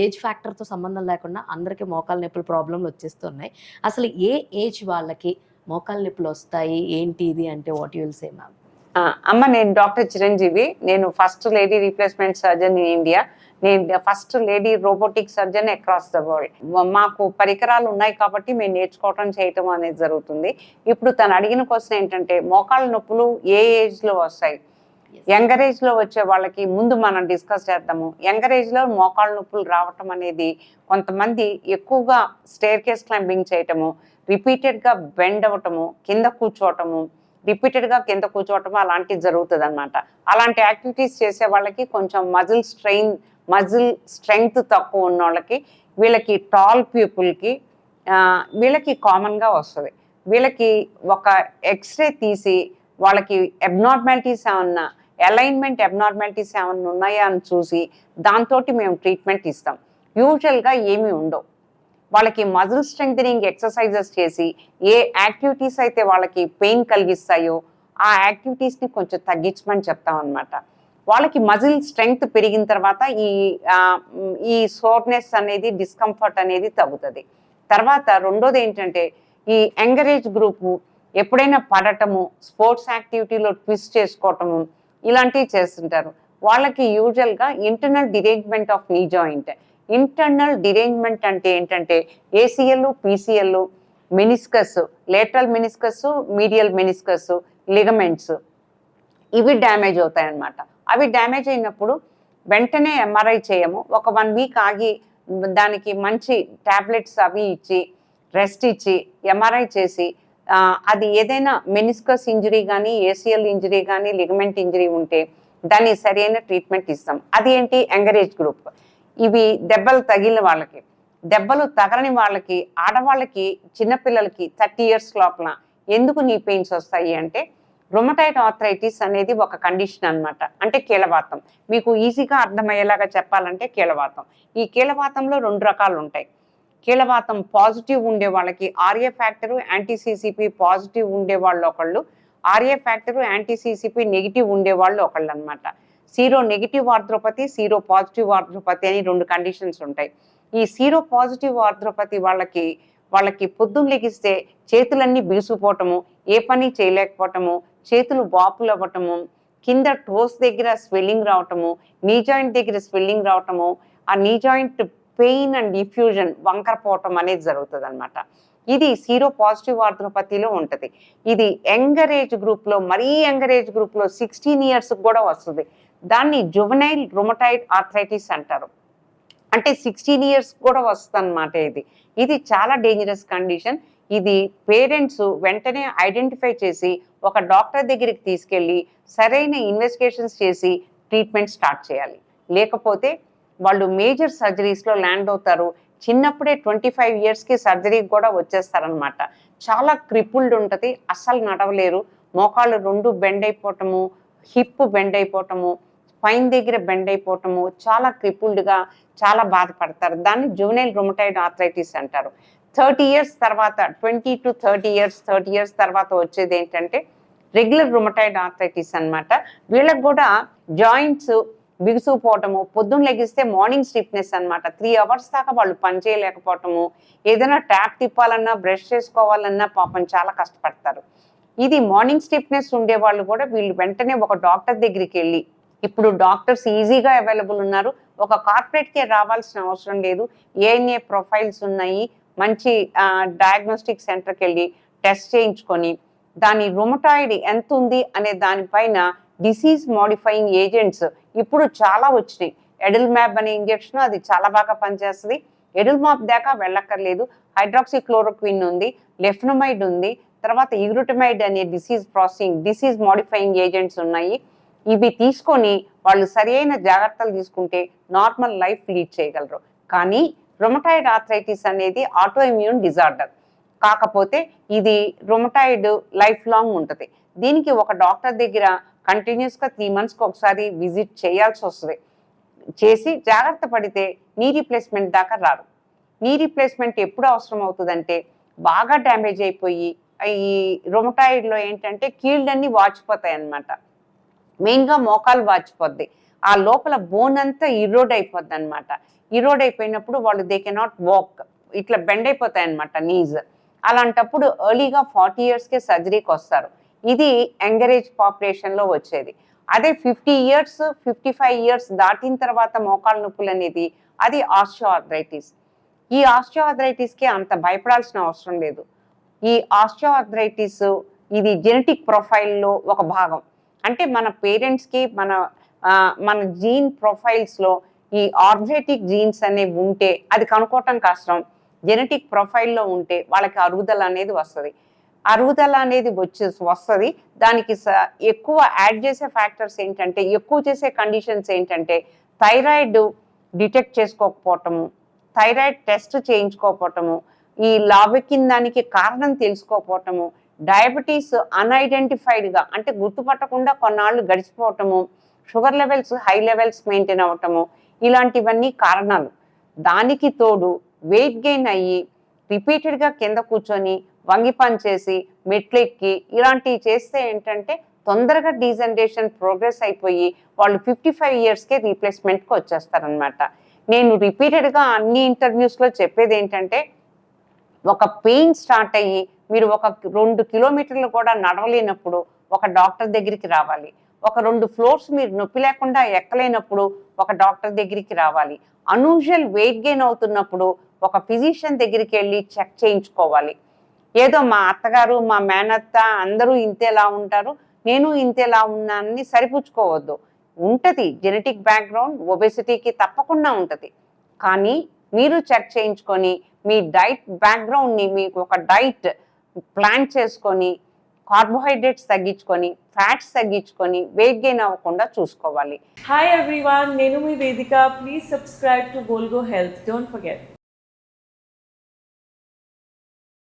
Age ఫ్యాక్టర్తో సంబంధం లేకుండా అందరికీ మోకాలు నొప్పుల ప్రాబ్లంలు వచ్చేస్తున్నాయి. అసలు ఏ ఏజ్ వాళ్ళకి మోకాలు నొప్పులు వస్తాయి ఏంటి ఇది అంటే what you will say ma'am? అమ్మ, నేను డాక్టర్ చిరంజీవి. నేను first lady replacement surgeon in India. నేను first lady robotic surgeon across the world. మాకు పరికరాలు ఉన్నాయి కాబట్టి మేము నేర్చుకోవటం చేయటం అనేది జరుగుతుంది. ఇప్పుడు తను అడిగిన క్వశ్చన్ ఏంటంటే, మోకాళ్ళ నొప్పులు ఏ ఏజ్లో వస్తాయి? యంగర్ ఏజ్లో వచ్చే వాళ్ళకి ముందు మనం డిస్కస్ చేద్దాము. యంగర్ ఏజ్లో మోకాళ్ళ నొప్పులు రావటం అనేది కొంతమంది ఎక్కువగా స్టేర్ కేస్ క్లైంబింగ్ చేయటము, రిపీటెడ్గా బెండ్ అవ్వటము, కింద కూర్చోవటము, రిపీటెడ్గా కింద కూర్చోవటము అలాంటివి జరుగుతుంది అనమాట. అలాంటి యాక్టివిటీస్ చేసే వాళ్ళకి కొంచెం మజిల్ స్ట్రెంగ్త్ తక్కువ ఉన్న వాళ్ళకి, వీళ్ళకి టాల్ పీపుల్కి వీళ్ళకి కామన్గా వస్తుంది. వీళ్ళకి ఒక ఎక్స్రే తీసి వాళ్ళకి అబ్నార్మాలిటీస్ ఏమన్నా, అలైన్మెంట్ అబ్నార్మాలిటీస్ ఏమన్నా ఉన్నాయా అని చూసి దాంతో మేము ట్రీట్మెంట్ ఇస్తాం. యూజువల్గా ఏమీ ఉండవు. వాళ్ళకి మజిల్ స్ట్రెంగ్థనింగ్ ఎక్సర్సైజెస్ చేసి ఏ యాక్టివిటీస్ అయితే వాళ్ళకి పెయిన్ కలిగిస్తాయో ఆ యాక్టివిటీస్ని కొంచెం తగ్గించమని చెప్తాం అనమాట. వాళ్ళకి మజిల్ స్ట్రెంగ్త్ పెరిగిన తర్వాత ఈ సోర్నెస్ అనేది, డిస్కంఫర్ట్ అనేది తగ్గుతుంది. తర్వాత రెండోది ఏంటంటే, ఈ యంగరేజ్ గ్రూపు ఎప్పుడైనా పడటము, స్పోర్ట్స్ యాక్టివిటీలో ట్విస్ట్ చేసుకోవటము ఇలాంటివి చేస్తుంటారు. వాళ్ళకి యూజువల్గా internal derangement of knee joint. Internal derangement అంటే ఏంటంటే ACL, PCL, meniscus, lateral meniscus, medial meniscus, ligaments ఇవి డ్యామేజ్ అవుతాయన్నమాట. అవి డ్యామేజ్ అయినప్పుడు వెంటనే ఎంఆర్ఐ చేయము. ఒక 1 వీక్ ఆగి దానికి మంచి టాబ్లెట్స్ అవి ఇచ్చి రెస్ట్ ఇచ్చి ఎంఆర్ఐ చేసి అది ఏదైనా మెనిస్కస్ ఇంజరీ కానీ, ఏసీఎల్ ఇంజరీ కానీ, లిగమెంట్ ఇంజరీ ఉంటే దాన్ని సరైన ట్రీట్మెంట్ ఇస్తాం. అది ఏంటి? యంగరేజ్ గ్రూప్. ఇవి దెబ్బలు తగిలిన వాళ్ళకి. దెబ్బలు తగలని వాళ్ళకి, ఆడవాళ్ళకి, చిన్నపిల్లలకి 30 years లోపల ఎందుకు నీ పెయిన్స్ వస్తాయి అంటే, రొమటాయిడ్ ఆర్థరైటిస్ అనేది ఒక కండిషన్ అనమాట. అంటే కీళ్ళవాతం. మీకు ఈజీగా అర్థమయ్యేలాగా చెప్పాలంటే కీళ్ళవాతం. ఈ కీళ్ళవాతంలో 2 రకాలు ఉంటాయి. కీళ్ళవాతం పాజిటివ్ ఉండే వాళ్ళకి ఆర్ఏ ఫ్యాక్టరు, యాంటీసీసీపీ పాజిటివ్ ఉండే వాళ్ళు ఒకళ్ళు, ఆర్ఏ ఫ్యాక్టరు, యాంటీసీసీపీ నెగిటివ్ ఉండే వాళ్ళు ఒకళ్ళు అనమాట. Sero negative arthropathy, sero positive arthropathy అని 2 కండిషన్స్ ఉంటాయి. ఈ సీరో పాజిటివ్ ఆర్థ్రోపతి వాళ్ళకి పొద్దున్న లెగిస్తే చేతులన్నీ బిగుసుపోవటము, ఏ పని చేయలేకపోవటము, చేతులు వాపులు అవ్వటము, కింద టోస్ దగ్గర స్వెల్లింగ్ రావటము, నీ జాయింట్ దగ్గర స్వెల్లింగ్ రావటము, ఆ knee joint pain and diffusion వంకరపోవటం అనేది జరుగుతుంది అనమాట. ఇది సీరో పాజిటివ్ ఆర్థ్రోపతిలో ఉంటుంది. ఇది యంగర్ ఏజ్ గ్రూప్లో, మరీ యంగర్ ఏజ్ గ్రూప్లో 16 years కూడా వస్తుంది. దాన్ని జువెనైల్ రుమటాయిడ్ ఆర్థరైటిస్ అంటారు. అంటే 16 years కూడా వస్తుంది అనమాట. ఇది చాలా డేంజరస్ కండిషన్. ఇది పేరెంట్స్ వెంటనే ఐడెంటిఫై చేసి ఒక డాక్టర్ దగ్గరికి తీసుకెళ్ళి సరైన ఇన్వెస్టిగేషన్స్ చేసి ట్రీట్మెంట్ స్టార్ట్ చేయాలి. లేకపోతే వాళ్ళు మేజర్ సర్జరీస్లో ల్యాండ్ అవుతారు. చిన్నప్పుడే 25 yearsకి సర్జరీకి కూడా వచ్చేస్తారనమాట. చాలా క్రిపుల్డ్ ఉంటుంది, అస్సలు నడవలేరు. మోకాళ్ళు 2 బెండ్ అయిపోవటము, హిప్ బెండ్ అయిపోవటము, స్పైన్ దగ్గర బెండ్ అయిపోవటము, చాలా క్రిపుల్డ్గా చాలా బాధపడతారు. దాన్ని జువెనైల్ రుమటాయిడ్ ఆర్థరైటిస్ అంటారు. 30 years తర్వాత, 20 to 30 years తర్వాత వచ్చేది ఏంటంటే రెగ్యులర్ రుమటాయిడ్ ఆర్థరైటిస్ అనమాట. వీళ్ళకి కూడా జాయింట్స్ బిగుసుకుపోవటము, పొద్దున్న లెగిస్తే మార్నింగ్ స్టిఫ్నెస్ అనమాట. 3 hours దాకా వాళ్ళు పని చేయలేకపోవటము, ఏదైనా ట్యాప్ తిప్పాలన్నా, బ్రష్ చేసుకోవాలన్నా పాపం చాలా కష్టపడతారు. ఇది మార్నింగ్ స్టిఫ్నెస్ ఉండే వాళ్ళు కూడా వీళ్ళు వెంటనే ఒక డాక్టర్ దగ్గరికి వెళ్ళి, ఇప్పుడు డాక్టర్స్ ఈజీగా అవైలబుల్ ఉన్నారు, ఒక కార్పొరేట్కే రావాల్సిన అవసరం లేదు, ఏఎన్ఏ ప్రొఫైల్స్ ఉన్నాయి, మంచి డయాగ్నోస్టిక్ సెంటర్కి వెళ్ళి టెస్ట్ చేయించుకొని దాని రుమటాయిడ్ ఎంత ఉంది అనే దానిపైన డిసీజ్ మోడిఫైయింగ్ ఏజెంట్స్ ఇప్పుడు చాలా వచ్చినాయి. ఎడిల్మ్యాబ్ అనే ఇంజెక్షన్, అది చాలా బాగా పనిచేస్తుంది. ఎడిల్మాబ్ దాకా వెళ్ళక్కర్లేదు. హైడ్రాక్సిక్లోరోక్విన్ ఉంది, లెఫ్నమైడ్ ఉంది, తర్వాత ఇగ్లుటమైడ్ అనే డిసీజ్ మోడిఫైయింగ్ ఏజెంట్స్ ఉన్నాయి. ఇవి తీసుకొని వాళ్ళు సరైన జాగ్రత్తలు తీసుకుంటే నార్మల్ లైఫ్ లీడ్ చేయగలరు. కానీ రుమటాయిడ్ ఆర్థరైటిస్ అనేది ఆటో ఇమ్యూన్ డిజార్డర్. కాకపోతే ఇది రుమటాయిడ్ లైఫ్ లాంగ్ ఉంటుంది. దీనికి ఒక డాక్టర్ దగ్గర కంటిన్యూస్గా 3 monthsకి ఒకసారి విజిట్ చేయాల్సి వస్తుంది. చేసి జాగ్రత్త పడితే నీ రీప్లేస్మెంట్ దాకా రారు. నీ రీప్లేస్మెంట్ ఎప్పుడు అవసరం అవుతుందంటే బాగా డ్యామేజ్ అయిపోయి ఈ రుమటాయిడ్లో ఏంటంటే కీళ్ళన్నీ వాచిపోతాయి అన్నమాట. మెయిన్గా మోకాలు వాచిపోద్ది, ఆ లోపల బోన్ అంతా ఇరోడ్ అయిపోద్ది అనమాట. ఇరోడ్ అయిపోయినప్పుడు వాళ్ళు దే కెనాట్ వాక్, ఇట్లా బెండ్ అయిపోతాయి అనమాట నీస్. అలాంటప్పుడు ఎర్లీగా 40 yearsకే సర్జరీకి వస్తారు. ఇది యంగర్ ఏజ్ పాపులేషన్లో వచ్చేది. అదే 50 years 55 years దాటిన తర్వాత మోకాళ్ళ నొప్పులు అనేది అది ఆస్టియోఆర్థరైటిస్. ఈ ఆస్టియోఆర్థరైటిస్కి అంత భయపడాల్సిన అవసరం లేదు. ఈ ఆస్టియోఆర్థరైటిస్ ఇది జెనెటిక్ ప్రొఫైల్లో ఒక భాగం. అంటే మన పేరెంట్స్కి మన జీన్ ప్రొఫైల్స్లో ఈ ఆర్థరైటిక్ జీన్స్ అనేవి ఉంటే అది కనుక్కోవటం కష్టం. జెనెటిక్ ప్రొఫైల్లో ఉంటే వాళ్ళకి అరుగుదల అనేది వస్తుంది. అరుగుదల అనేది వస్తుంది. దానికి ఎక్కువ యాడ్ చేసే ఫ్యాక్టర్స్ ఏంటంటే, ఎక్కువ చేసే కండిషన్స్ ఏంటంటే థైరాయిడ్ డిటెక్ట్ చేసుకోకపోవటము, థైరాయిడ్ టెస్ట్ చేయించుకోకపోవటము, ఈ లావెక్కిన దానికి కారణం తెలుసుకోకపోవటము, డయాబెటీస్ అన్ఐడెంటిఫైడ్గా అంటే గుర్తుపట్టకుండా కొన్నాళ్ళు గడిచిపోవటము, sugar levels high levels maintain అవ్వటము, ఇలాంటివన్నీ కారణాలు. దానికి తోడు వెయిట్ గెయిన్ అయ్యి రిపీటెడ్గా కింద కూర్చొని వంగి పని చేసి మెట్లెక్కి ఇలాంటివి చేస్తే ఏంటంటే తొందరగా డీజనరేషన్ ప్రోగ్రెస్ అయిపోయి వాళ్ళు 55 yearsకే రీప్లేస్మెంట్కి వచ్చేస్తారనమాట. నేను రిపీటెడ్గా అన్ని ఇంటర్వ్యూస్లో చెప్పేది ఏంటంటే, ఒక పెయిన్ స్టార్ట్ అయ్యి మీరు ఒక 2 kilometers కూడా నడవలేనప్పుడు ఒక డాక్టర్ దగ్గరికి రావాలి. ఒక 2 floors మీరు నొప్పి లేకుండా ఎక్కలేనప్పుడు ఒక డాక్టర్ దగ్గరికి రావాలి. అన్యూజువల్ వెయిట్ గెయిన్ అవుతున్నప్పుడు ఒక ఫిజిషియన్ దగ్గరికి వెళ్ళి చెక్ చేయించుకోవాలి. ఏదో మా అత్తగారు మా మేనత్త అందరూ ఇంతేలా ఉంటారు, నేను ఇంతేలా ఉన్నానని సరిపుచ్చుకోవద్దు. ఉంటుంది జెనెటిక్ బ్యాక్గ్రౌండ్, ఒబెసిటీకి తప్పకుండా ఉంటుంది. కానీ మీరు చెక్ చేయించుకొని మీ డైట్ బ్యాక్గ్రౌండ్ని మీకు ఒక డైట్ ప్లాన్ చేసుకొని కార్బోహైడ్రేట్స్ తగ్గించుకొని ఫ్యాట్స్ తగ్గించుకొని వెయిట్ గెయిన్ అవ్వకుండా చూసుకోవాలి. Hi everyone, Nenu mi Vedika. Please subscribe to Volgo Health. Don't forget.